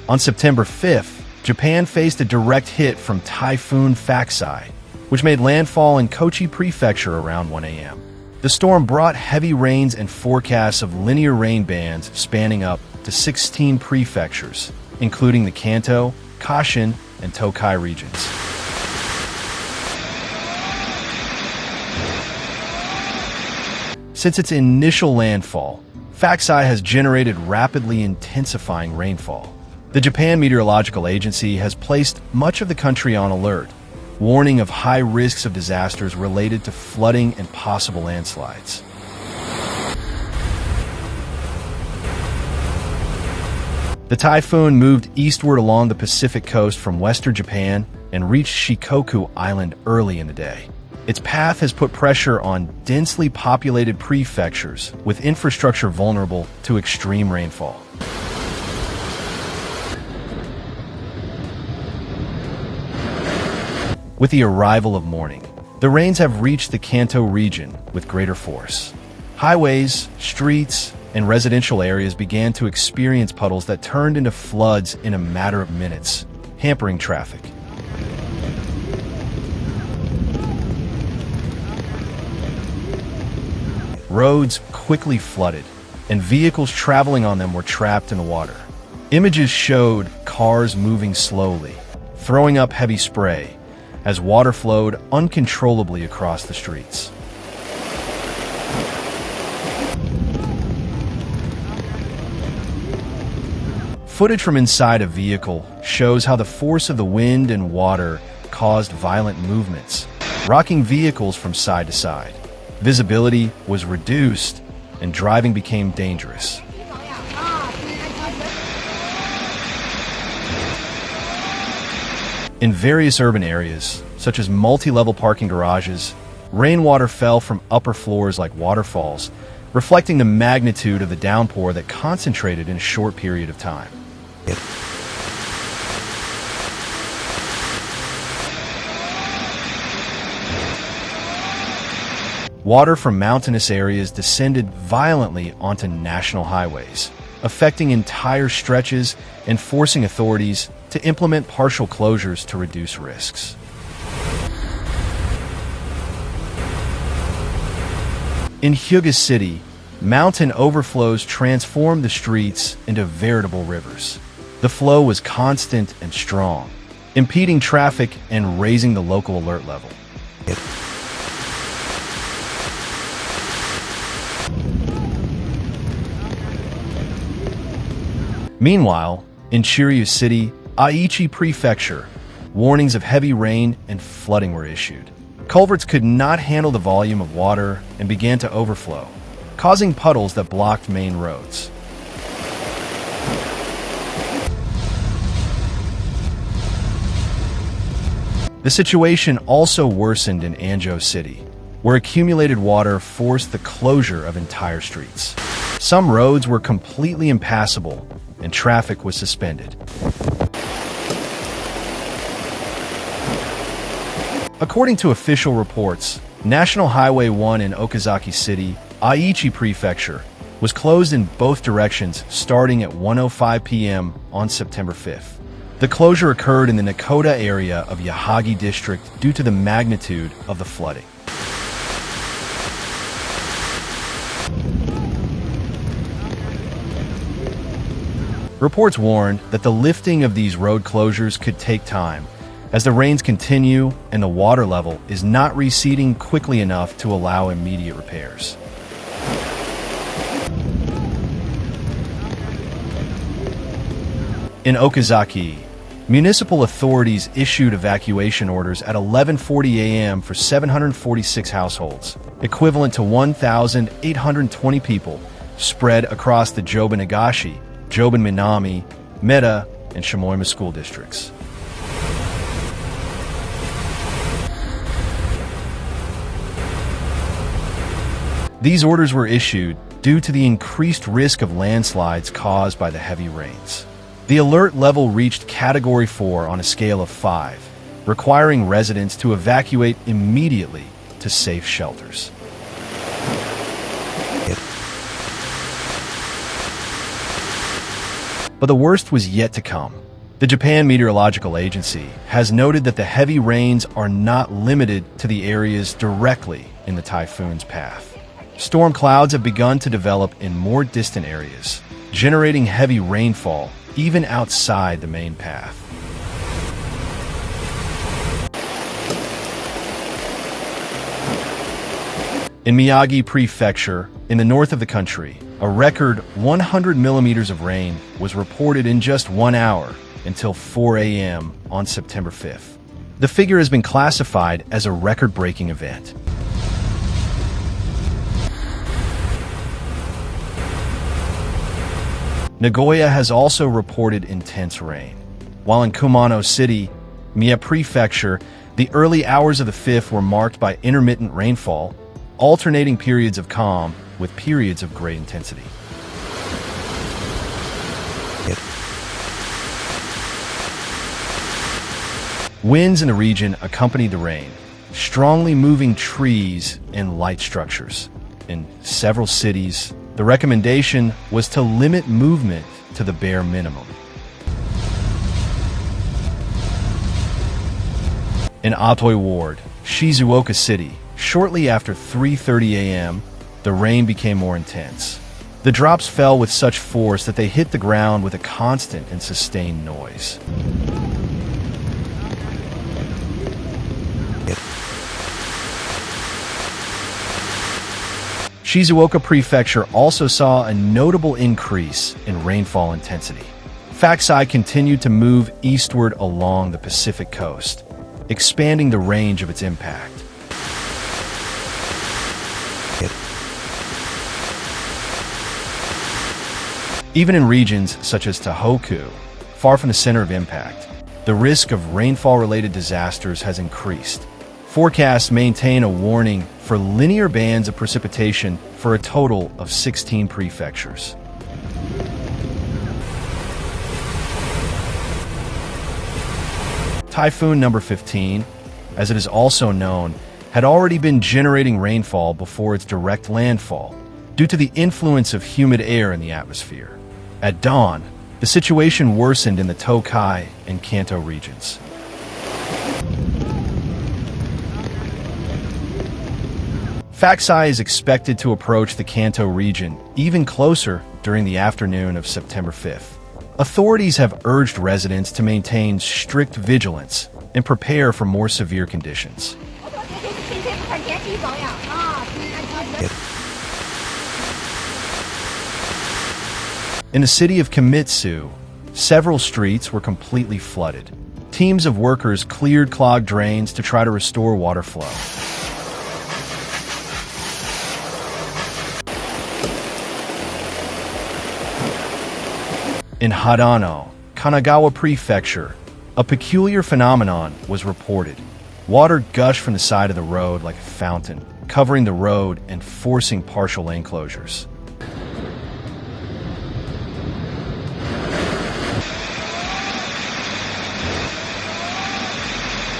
On September 5th, Japan faced a direct hit from Typhoon Faxai, which made landfall in Kochi prefecture around 1 a.m. The storm brought heavy rains and forecasts of linear rain bands spanning up to 16 prefectures, including the Kanto, Kashin, and Tokai regions. Since its initial landfall, Faxai has generated rapidly intensifying rainfall. The Japan Meteorological Agency has placed much of the country on alert, warning of high risks of disasters related to flooding and possible landslides. The typhoon moved eastward along the Pacific coast from western Japan and reached Shikoku Island early in the day. Its path has put pressure on densely populated prefectures with infrastructure vulnerable to extreme rainfall. With the arrival of morning, the rains have reached the Kanto region with greater force. Highways, streets, and residential areas began to experience puddles that turned into floods in a matter of minutes, hampering traffic. Roads quickly flooded, and vehicles traveling on them were trapped in the water. Images showed cars moving slowly, throwing up heavy spray, as water flowed uncontrollably across the streets. Footage from inside a vehicle shows how the force of the wind and water caused violent movements, rocking vehicles from side to side. Visibility was reduced, and driving became dangerous. In various urban areas, such as multi-level parking garages, rainwater fell from upper floors like waterfalls, reflecting the magnitude of the downpour that concentrated in a short period of time. Water from mountainous areas descended violently onto national highways, affecting entire stretches and forcing authorities to implement partial closures to reduce risks. In Hyuga City, mountain overflows transformed the streets into veritable rivers. The flow was constant and strong, impeding traffic and raising the local alert level. Meanwhile, in Shiryu City, Aichi Prefecture, warnings of heavy rain and flooding were issued. Culverts could not handle the volume of water and began to overflow, causing puddles that blocked main roads. The situation also worsened in Anjo City, where accumulated water forced the closure of entire streets. Some roads were completely impassable, and traffic was suspended. According to official reports, National Highway 1 in Okazaki City, Aichi Prefecture, was closed in both directions starting at 1:05 p.m. on September 5th. The closure occurred in the Nagoya area of Miyagi district due to the magnitude of the flooding. Reports warned that the lifting of these road closures could take time, as the rains continue and the water level is not receding quickly enough to allow immediate repairs. In Okazaki, municipal authorities issued evacuation orders at 11:40 a.m. for 746 households, equivalent to 1,820 people, spread across the Joban Nagashi, Joban Minami, Meta, and Shimoyama school districts. These orders were issued due to the increased risk of landslides caused by the heavy rains. The alert level reached Category 4 on a scale of 5, requiring residents to evacuate immediately to safe shelters. But the worst was yet to come. The Japan Meteorological Agency has noted that the heavy rains are not limited to the areas directly in the typhoon's path. Storm clouds have begun to develop in more distant areas, generating heavy rainfall even outside the main path. In Miyagi Prefecture, in the north of the country, a record 100 millimeters of rain was reported in just 1 hour until 4 a.m. on September 5th. The figure has been classified as a record-breaking event. Nagoya has also reported intense rain. While in Kumano City, Mie Prefecture, the early hours of the 5th were marked by intermittent rainfall, alternating periods of calm with periods of great intensity. Winds in the region accompanied the rain, strongly moving trees and light structures. In several cities, the recommendation was to limit movement to the bare minimum. In Atoi Ward, Shizuoka City, shortly after 3:30 a.m., the rain became more intense. The drops fell with such force that they hit the ground with a constant and sustained noise. Shizuoka Prefecture also saw a notable increase in rainfall intensity. Faxai continued to move eastward along the Pacific coast, expanding the range of its impact. Even in regions such as Tohoku, far from the center of impact, the risk of rainfall-related disasters has increased. Forecasts maintain a warning for linear bands of precipitation for a total of 16 prefectures. Typhoon number 15, as it is also known, had already been generating rainfall before its direct landfall due to the influence of humid air in the atmosphere. At dawn, the situation worsened in the Tokai and Kanto regions. Faxai is expected to approach the Kanto region even closer during the afternoon of September 5th. Authorities have urged residents to maintain strict vigilance and prepare for more severe conditions. In the city of Kimitsu, several streets were completely flooded. Teams of workers cleared clogged drains to try to restore water flow. In Hadano, Kanagawa Prefecture, a peculiar phenomenon was reported. Water gushed from the side of the road like a fountain, covering the road and forcing partial lane closures.